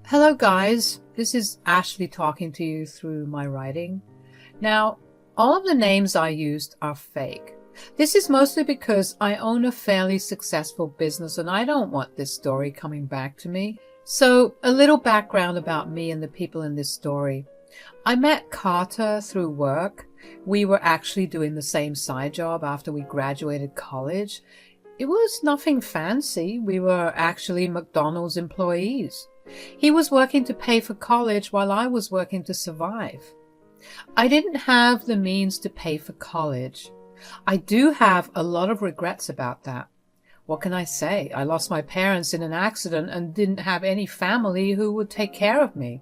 Hello guys, this is Ashley talking to you through my writing. Now, all of the names I used are fake. This is mostly because I own a fairly successful business and I don't want this story coming back to me. So, a little background about me and the people in this story. I met Carter through work. We were actually doing the same side job after we graduated college. It was nothing fancy. We were actually McDonald's employees. He was working to pay for college while I was working to survive. I didn't have the means to pay for college. I do have a lot of regrets about that. What can I say? I lost my parents in an accident and didn't have any family who would take care of me.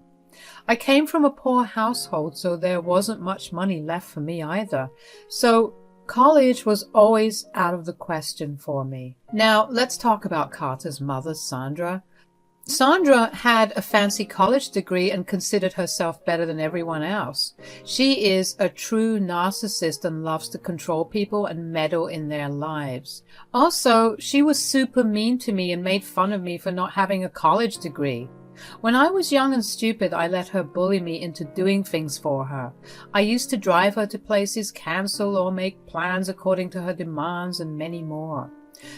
I came from a poor household, so there wasn't much money left for me either. So college was always out of the question for me. Now, let's talk about Carter's mother, Sandra. Sandra had a fancy college degree and considered herself better than everyone else. She is a true narcissist and loves to control people and meddle in their lives. Also, she was super mean to me and made fun of me for not having a college degree. When I was young and stupid, I let her bully me into doing things for her. I used to drive her to places, cancel or make plans according to her demands, and many more.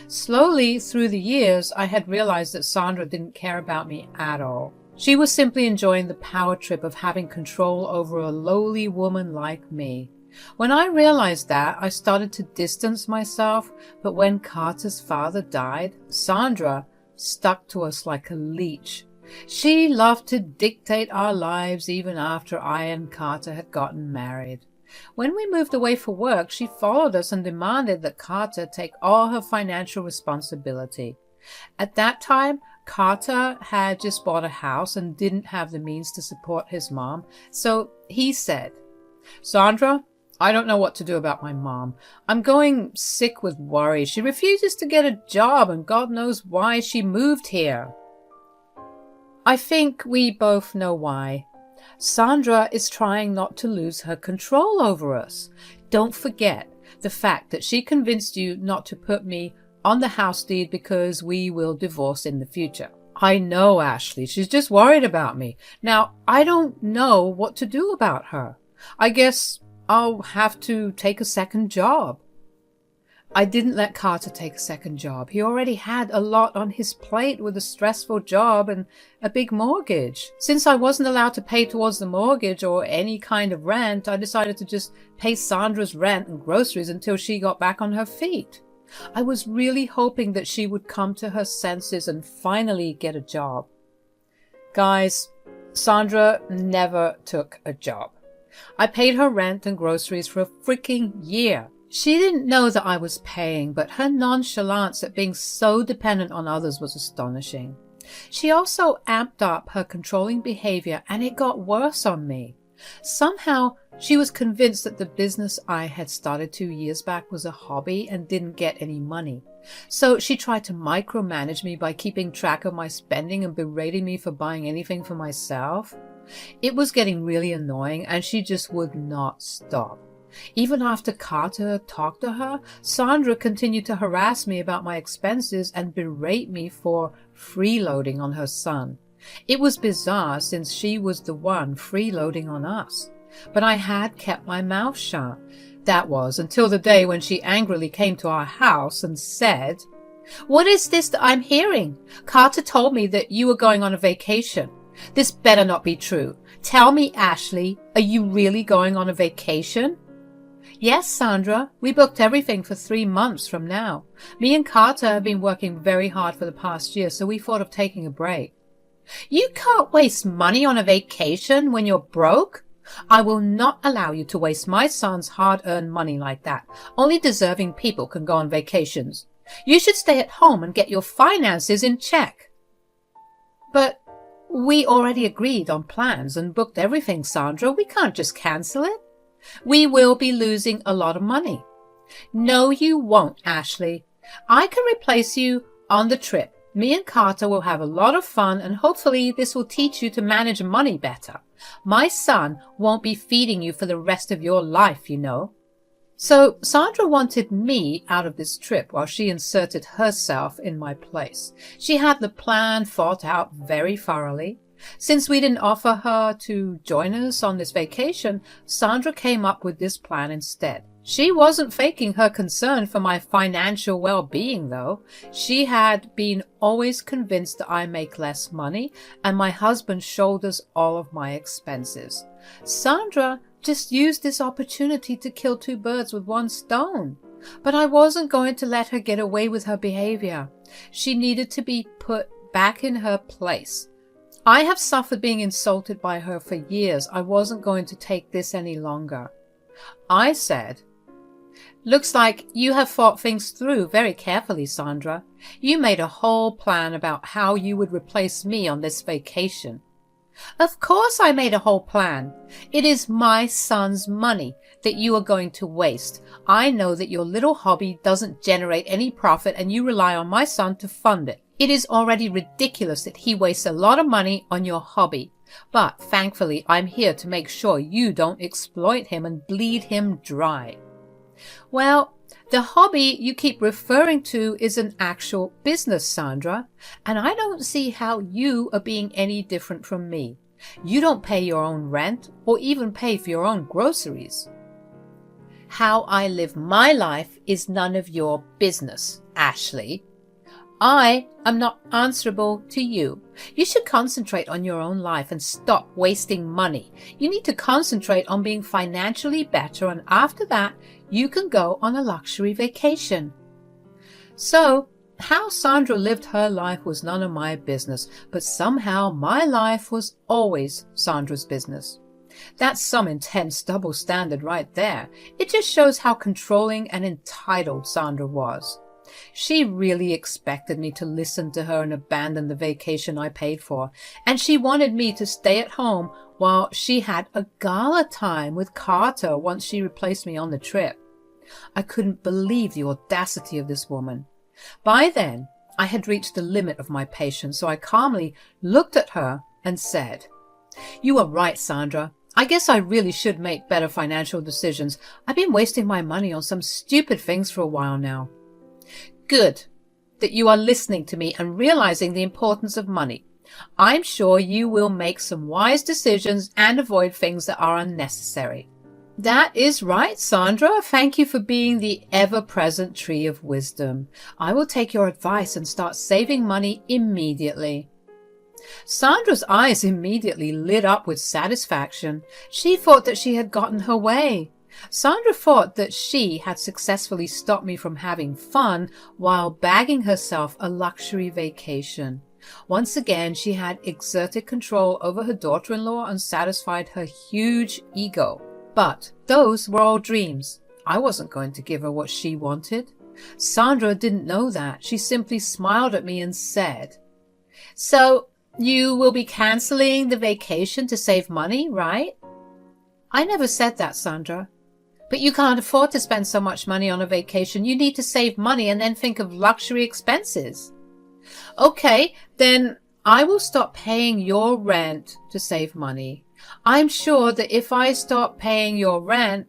Slowly, through the years, I had realized that Sandra didn't care about me at all. She was simply enjoying the power trip of having control over a lowly woman like me. When I realized that, I started to distance myself, but when Carter's father died, Sandra stuck to us like a leech. She loved to dictate our lives even after I and Carter had gotten married. When we moved away for work, she followed us and demanded that Carter take all her financial responsibility. At that time, Carter had just bought a house and didn't have the means to support his mom, so he said, "Sandra, I don't know what to do about my mom. I'm going sick with worry. She refuses to get a job and God knows why she moved here." I think we both know why. Sandra is trying not to lose her control over us. Don't forget the fact that she convinced you not to put me on the house deed because we will divorce in the future. I know, Ashley. She's just worried about me. Now, I don't know what to do about her. I guess I'll have to take a second job. I didn't let Carter take a second job. He already had a lot on his plate with a stressful job and a big mortgage. Since I wasn't allowed to pay towards the mortgage or any kind of rent, I decided to just pay Sandra's rent and groceries until she got back on her feet. I was really hoping that she would come to her senses and finally get a job. Guys, Sandra never took a job. I paid her rent and groceries for a freaking year. She didn't know that I was paying, but her nonchalance at being so dependent on others was astonishing. She also amped up her controlling behavior, and it got worse on me. Somehow, she was convinced that the business I had started 2 years back was a hobby and didn't get any money. So she tried to micromanage me by keeping track of my spending and berating me for buying anything for myself. It was getting really annoying, and she just would not stop. Even after Carter talked to her, Sandra continued to harass me about my expenses and berate me for freeloading on her son. It was bizarre since she was the one freeloading on us. But I had kept my mouth shut. That was until the day when she angrily came to our house and said, "What is this that I'm hearing? Carter told me that you were going on a vacation. This better not be true. Tell me, Ashley, are you really going on a vacation?" "Yes, Sandra, we booked everything for 3 months from now. Me and Carter have been working very hard for the past year, so we thought of taking a break." "You can't waste money on a vacation when you're broke. I will not allow you to waste my son's hard-earned money like that. Only deserving people can go on vacations. You should stay at home and get your finances in check." "But we already agreed on plans and booked everything, Sandra. We can't just cancel it. We will be losing a lot of money." "No, you won't, Ashley. I can replace you on the trip. Me and Carter will have a lot of fun, and hopefully this will teach you to manage money better. My son won't be feeding you for the rest of your life, you know." So Sandra wanted me out of this trip while she inserted herself in my place. She had the plan thought out very thoroughly. Since we didn't offer her to join us on this vacation, Sandra came up with this plan instead. She wasn't faking her concern for my financial well-being, though. She had been always convinced that I make less money and my husband shoulders all of my expenses. Sandra just used this opportunity to kill two birds with one stone. But I wasn't going to let her get away with her behavior. She needed to be put back in her place. I have suffered being insulted by her for years. I wasn't going to take this any longer. I said, "Looks like you have thought things through very carefully, Sandra. You made a whole plan about how you would replace me on this vacation." "Of course I made a whole plan. It is my son's money that you are going to waste. I know that your little hobby doesn't generate any profit and you rely on my son to fund it. It is already ridiculous that he wastes a lot of money on your hobby. But thankfully, I'm here to make sure you don't exploit him and bleed him dry." "Well, the hobby you keep referring to is an actual business, Sandra, and I don't see how you are being any different from me. You don't pay your own rent or even pay for your own groceries." "How I live my life is none of your business, Ashley. I am not answerable to you. You should concentrate on your own life and stop wasting money. You need to concentrate on being financially better, and after that, you can go on a luxury vacation." So, how Sandra lived her life was none of my business, but somehow my life was always Sandra's business. That's some intense double standard right there. It just shows how controlling and entitled Sandra was. She really expected me to listen to her and abandon the vacation I paid for, and she wanted me to stay at home while she had a gala time with Carter once she replaced me on the trip. I couldn't believe the audacity of this woman. By then, I had reached the limit of my patience, so I calmly looked at her and said, "You are right, Sandra. I guess I really should make better financial decisions. I've been wasting my money on some stupid things for a while now." "Good that you are listening to me and realizing the importance of money. I'm sure you will make some wise decisions and avoid things that are unnecessary." "That is right, Sandra. Thank you for being the ever-present tree of wisdom. I will take your advice and start saving money immediately." Sandra's eyes immediately lit up with satisfaction. She thought that she had gotten her way. Sandra thought that she had successfully stopped me from having fun while bagging herself a luxury vacation. Once again, she had exerted control over her daughter-in-law and satisfied her huge ego. But those were all dreams. I wasn't going to give her what she wanted. Sandra didn't know that. She simply smiled at me and said, "So you will be canceling the vacation to save money, right?" "I never said that, Sandra. But you can't afford to spend so much money on a vacation. You need to save money and then think of luxury expenses." "Okay, then I will stop paying your rent to save money. I'm sure that if I stop paying your rent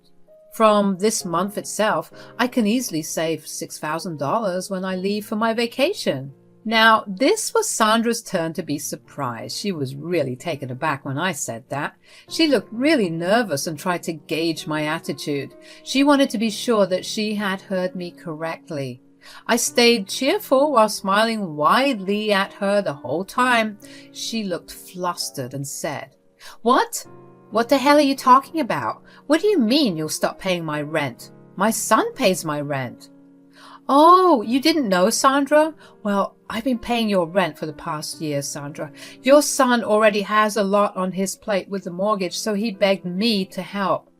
from this month itself, I can easily save $6,000 when I leave for my vacation." Now, this was Sandra's turn to be surprised. She was really taken aback when I said that. She looked really nervous and tried to gauge my attitude. She wanted to be sure that she had heard me correctly. I stayed cheerful while smiling widely at her the whole time. She looked flustered and said, "What? What the hell are you talking about? What do you mean you'll stop paying my rent? My son pays my rent." "Oh, you didn't know, Sandra? Well, I've been paying your rent for the past year, Sandra. Your son already has a lot on his plate with the mortgage, so he begged me to help."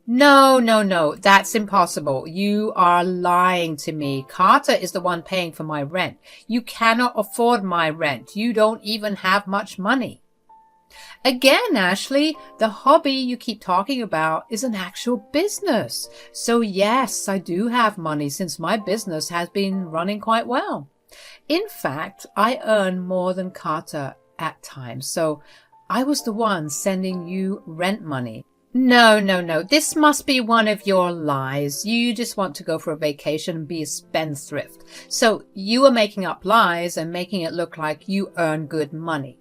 No, that's impossible. You are lying to me. Carter is the one paying for my rent. You cannot afford my rent. You don't even have much money." "Again, Ashley, the hobby you keep talking about is an actual business. So yes, I do have money since my business has been running quite well. In fact, I earn more than Carter at times, so I was the one sending you rent money." No. This must be one of your lies. You just want to go for a vacation and be a spendthrift. So you are making up lies and making it look like you earn good money.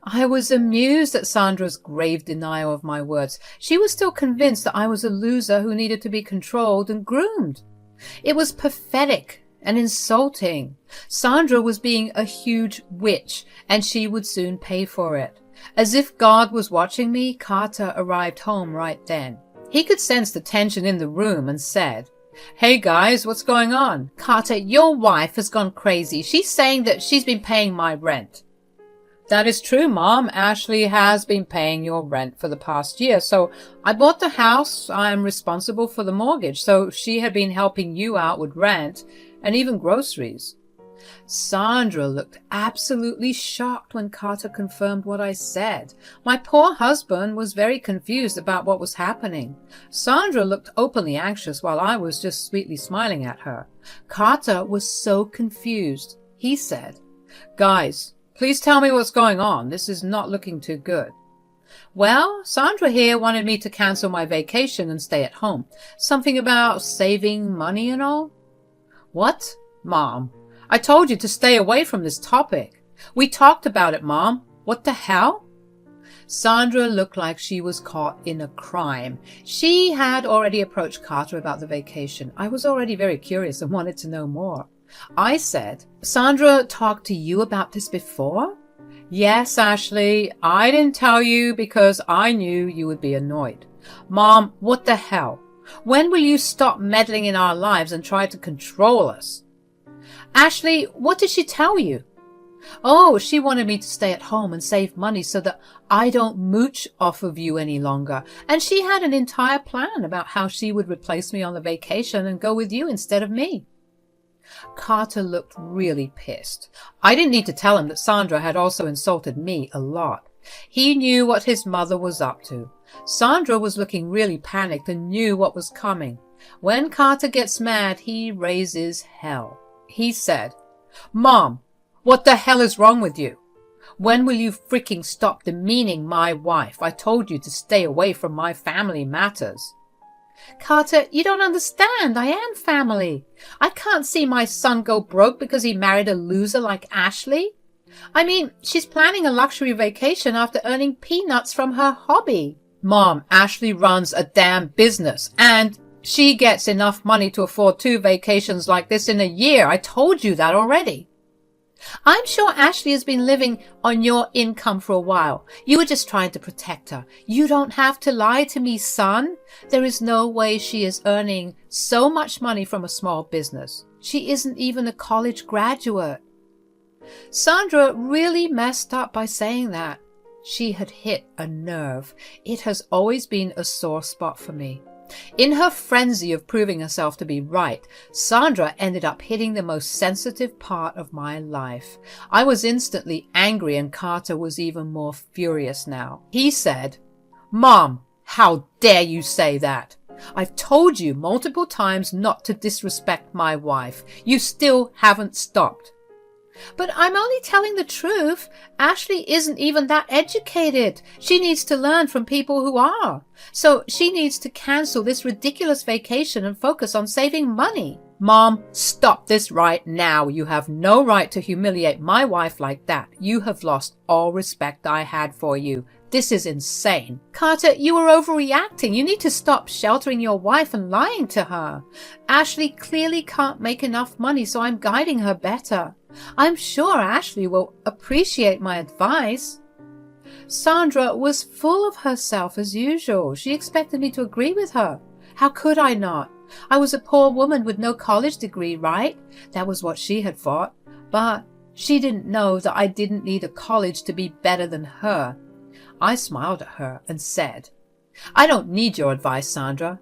I was amused at Sandra's grave denial of my words. She was still convinced that I was a loser who needed to be controlled and groomed. It was pathetic and insulting. Sandra was being a huge witch, and she would soon pay for it. As if God was watching me, Carter arrived home right then. He could sense the tension in the room and said, "Hey guys, what's going on?" "Carter, your wife has gone crazy. She's saying that she's been paying my rent." "That is true, Mom. Ashley has been paying your rent for the past year. So I bought the house. I am responsible for the mortgage. So she had been helping you out with rent and even groceries." Sandra looked absolutely shocked when Carter confirmed what I said. My poor husband was very confused about what was happening. Sandra looked openly anxious while I was just sweetly smiling at her. Carter was so confused. He said, "Guys, please tell me what's going on. This is not looking too good." "Well, Sandra here wanted me to cancel my vacation and stay at home. Something about saving money and all." "What? Mom, I told you to stay away from this topic. We talked about it, Mom. What the hell?" Sandra looked like she was caught in a crime. She had already approached Carter about the vacation. I was already very curious and wanted to know more. I said, "Sandra talked to you about this before?" "Yes, Ashley. I didn't tell you because I knew you would be annoyed." "Mom, what the hell? When will you stop meddling in our lives and try to control us?" "Ashley, what did she tell you?" "Oh, she wanted me to stay at home and save money so that I don't mooch off of you any longer. And she had an entire plan about how she would replace me on the vacation and go with you instead of me." Carter looked really pissed. I didn't need to tell him that Sandra had also insulted me a lot. He knew what his mother was up to. Sandra was looking really panicked and knew what was coming. When Carter gets mad, he raises hell. He said, "Mom, what the hell is wrong with you? When will you freaking stop demeaning my wife? I told you to stay away from my family matters." "Carter, you don't understand. I am family. I can't see my son go broke because he married a loser like Ashley. I mean, she's planning a luxury vacation after earning peanuts from her hobby." "Mom, Ashley runs a damn business and she gets enough money to afford 2 vacations like this in a year. I told you that already." "I'm sure Ashley has been living on your income for a while. You were just trying to protect her. You don't have to lie to me, son. There is no way she is earning so much money from a small business. She isn't even a college graduate." Sandra really messed up by saying that. She had hit a nerve. It has always been a sore spot for me. In her frenzy of proving herself to be right, Sandra ended up hitting the most sensitive part of my life. I was instantly angry and Carter was even more furious now. He said, "Mom, how dare you say that? I've told you multiple times not to disrespect my wife. You still haven't stopped." "But I'm only telling the truth. Ashley isn't even that educated. She needs to learn from people who are. So she needs to cancel this ridiculous vacation and focus on saving money." "Mom, stop this right now. You have no right to humiliate my wife like that. You have lost all respect I had for you. This is insane." "Carter, you are overreacting. You need to stop sheltering your wife and lying to her. Ashley clearly can't make enough money, so I'm guiding her better. I'm sure Ashley will appreciate my advice." Sandra was full of herself as usual. She expected me to agree with her. How could I not? I was a poor woman with no college degree, right? That was what she had thought. But she didn't know that I didn't need a college to be better than her. I smiled at her and said, "I don't need your advice, Sandra.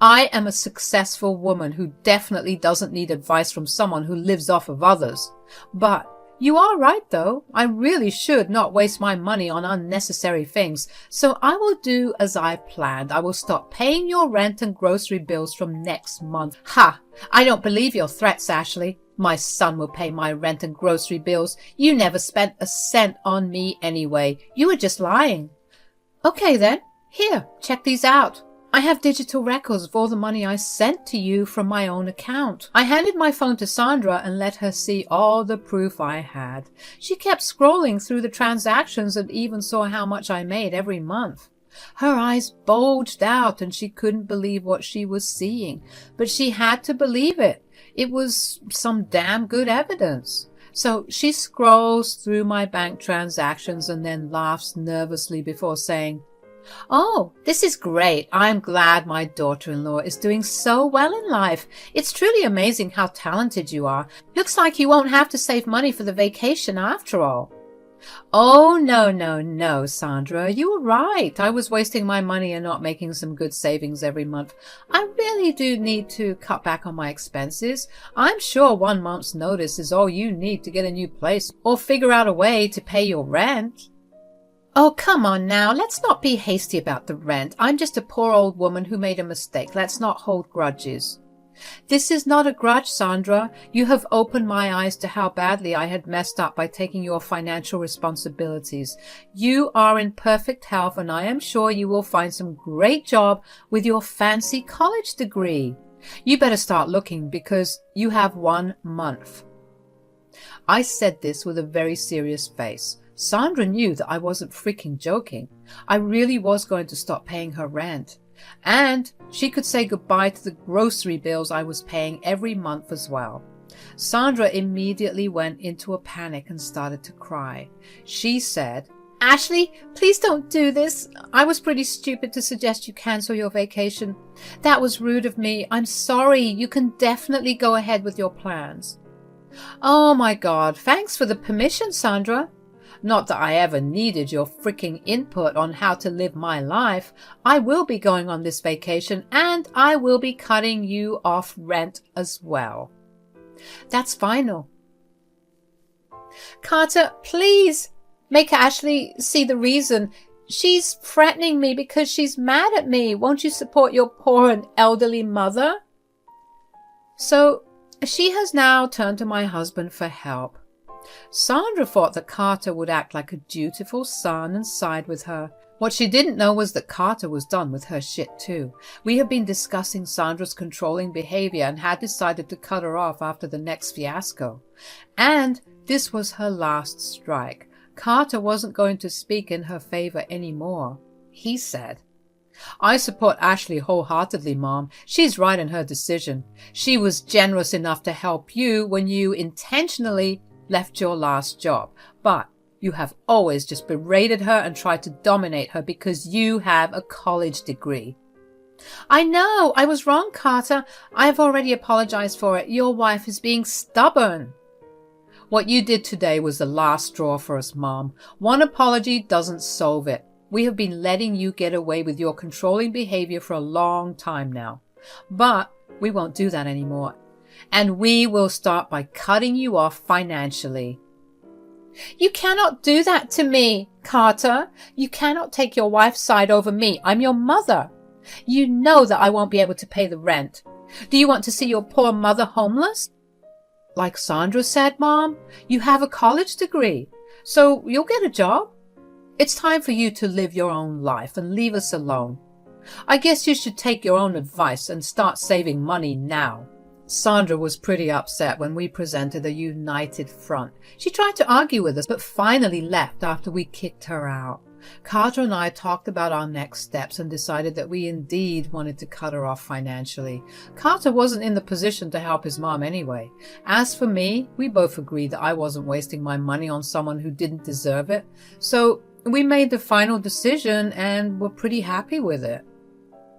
I am a successful woman who definitely doesn't need advice from someone who lives off of others. But you are right, though. I really should not waste my money on unnecessary things. So I will do as I planned. I will stop paying your rent and grocery bills from next month." "Ha! I don't believe your threats, Ashley. My son will pay my rent and grocery bills. You never spent a cent on me anyway. You were just lying." "Okay then. Here, check these out." I have digital records of all the money I sent to you from my own account. I handed my phone to Sandra and let her see all the proof I had. She kept scrolling through the transactions and even saw how much I made every month. Her eyes bulged out and she couldn't believe what she was seeing, but she had to believe it. It was some damn good evidence. So she scrolls through my bank transactions and then laughs nervously before saying, "Oh, this is great. I'm glad my daughter-in-law is doing so well in life. It's truly amazing how talented you are. Looks like you won't have to save money for the vacation after all." "Oh, no, Sandra. You were right. I was wasting my money and not making some good savings every month. I really do need to cut back on my expenses. I'm sure 1 month's notice is all you need to get a new place or figure out a way to pay your rent." "Oh, come on now. Let's not be hasty about the rent. I'm just a poor old woman who made a mistake. Let's not hold grudges." "This is not a grudge, Sandra. You have opened my eyes to how badly I had messed up by taking your financial responsibilities. You are in perfect health, and I am sure you will find some great job with your fancy college degree. You better start looking because you have 1 month. I said this with a very serious face. Sandra knew that I wasn't freaking joking. I really was going to stop paying her rent. And she could say goodbye to the grocery bills I was paying every month as well. Sandra immediately went into a panic and started to cry. She said, "Ashley, please don't do this. I was pretty stupid to suggest you cancel your vacation. That was rude of me. I'm sorry. You can definitely go ahead with your plans." "Oh my God, thanks for the permission, Sandra. Not that I ever needed your freaking input on how to live my life. I will be going on this vacation and I will be cutting you off rent as well." "That's final." "Carter, please make Ashley see the reason. She's threatening me because she's mad at me. Won't you support your poor and elderly mother?" So she has now turned to my husband for help. Sandra thought that Carter would act like a dutiful son and side with her. What she didn't know was that Carter was done with her shit too. We had been discussing Sandra's controlling behavior and had decided to cut her off after the next fiasco. And this was her last strike. Carter wasn't going to speak in her favor anymore. He said, "I support Ashley wholeheartedly, Mom. She's right in her decision. She was generous enough to help you when you intentionally left your last job, but you have always just berated her and tried to dominate her because you have a college degree." "I know, I was wrong, Carter. I have already apologized for it. Your wife is being stubborn." "What you did today was the last straw for us, Mom. One apology doesn't solve it. We have been letting you get away with your controlling behavior for a long time now. But we won't do that anymore. And we will start by cutting you off financially." "You cannot do that to me, Carter. You cannot take your wife's side over me. I'm your mother. You know that I won't be able to pay the rent. Do you want to see your poor mother homeless?" "Like Sandra said, Mom, you have a college degree, so you'll get a job. It's time for you to live your own life and leave us alone. I guess you should take your own advice and start saving money now." Sandra was pretty upset when we presented a united front. She tried to argue with us, but finally left after we kicked her out. Carter and I talked about our next steps and decided that we indeed wanted to cut her off financially. Carter wasn't in the position to help his mom anyway. As for me, we both agreed that I wasn't wasting my money on someone who didn't deserve it. So we made the final decision and were pretty happy with it.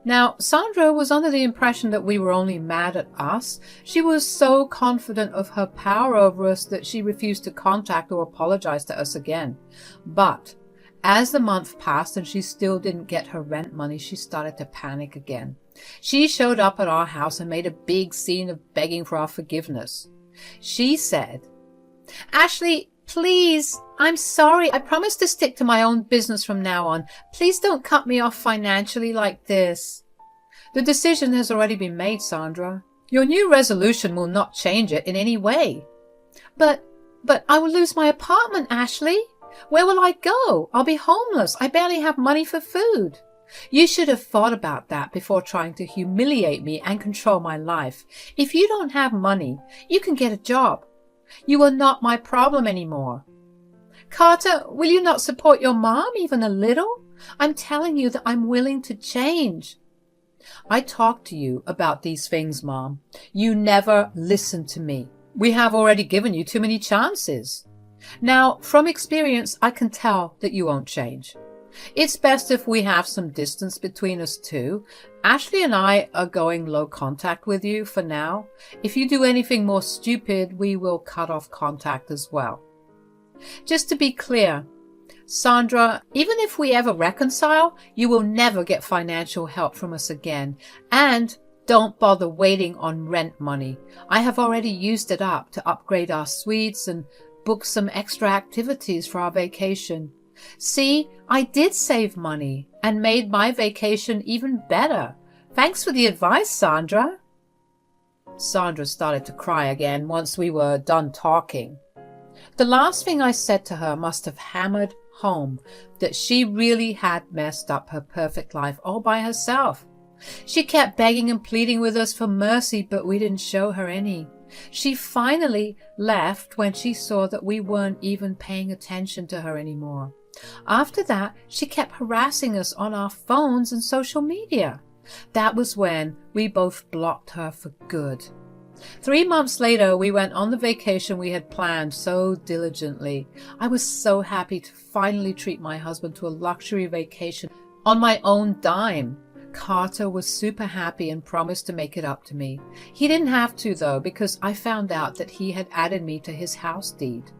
Now, Sandra was under the impression that we were only mad at us. She was so confident of her power over us that she refused to contact or apologize to us again. But as the month passed and she still didn't get her rent money, she started to panic again. She showed up at our house and made a big scene of begging for our forgiveness. She said, "Ashley, please, I'm sorry. I promise to stick to my own business from now on. Please don't cut me off financially like this." "The decision has already been made, Sandra. Your new resolution will not change it in any way." But I will lose my apartment, Ashley. Where will I go? I'll be homeless. I barely have money for food." You should have thought about that before trying to humiliate me and control my life. If you don't have money, you can get a job. You are not my problem anymore. Carter, will you not support your mom even a little? I'm telling you that I'm willing to change. I talked to you about these things, Mom. You never listened to me. We have already given you too many chances. Now, from experience, I can tell that you won't change. It's best if we have some distance between us two. Ashley and I are going low contact with you for now. If you do anything more stupid, we will cut off contact as well. Just to be clear, Sandra, even if we ever reconcile, you will never get financial help from us again. And don't bother waiting on rent money. I have already used it up to upgrade our suites and book some extra activities for our vacation. See, I did save money and made my vacation even better. Thanks for the advice, Sandra. Sandra started to cry again once we were done talking. The last thing I said to her must have hammered home that she really had messed up her perfect life all by herself. She kept begging and pleading with us for mercy, but we didn't show her any. She finally left when she saw that we weren't even paying attention to her anymore. After that, she kept harassing us on our phones and social media. That was when we both blocked her for good. 3 months later, we went on the vacation we had planned so diligently. I was so happy to finally treat my husband to a luxury vacation on my own dime. Carter was super happy and promised to make it up to me. He didn't have to, though, because I found out that he had added me to his house deed.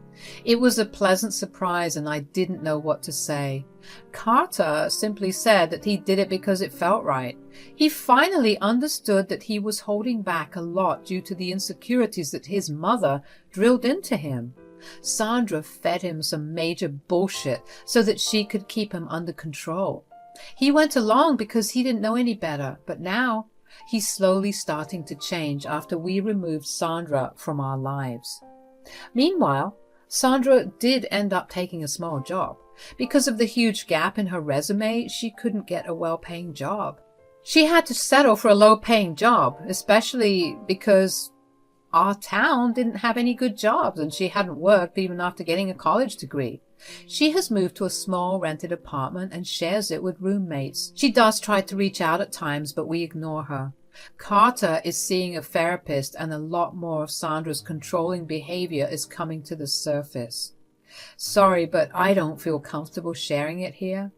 It was a pleasant surprise, and I didn't know what to say. Carter simply said that he did it because it felt right. He finally understood that he was holding back a lot due to the insecurities that his mother drilled into him. Sandra fed him some major bullshit so that she could keep him under control. He went along because he didn't know any better, but now he's slowly starting to change after we removed Sandra from our lives. Meanwhile, Sandra did end up taking a small job. Because of the huge gap in her resume, she couldn't get a well-paying job. She had to settle for a low-paying job, especially because our town didn't have any good jobs and she hadn't worked even after getting a college degree. She has moved to a small rented apartment and shares it with roommates. She does try to reach out at times, but we ignore her. Carter is seeing a therapist, and a lot more of Sandra's controlling behavior is coming to the surface. Sorry, but I don't feel comfortable sharing it here.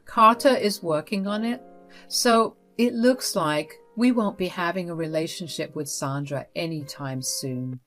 Carter is working on it, so it looks like we won't be having a relationship with Sandra anytime soon.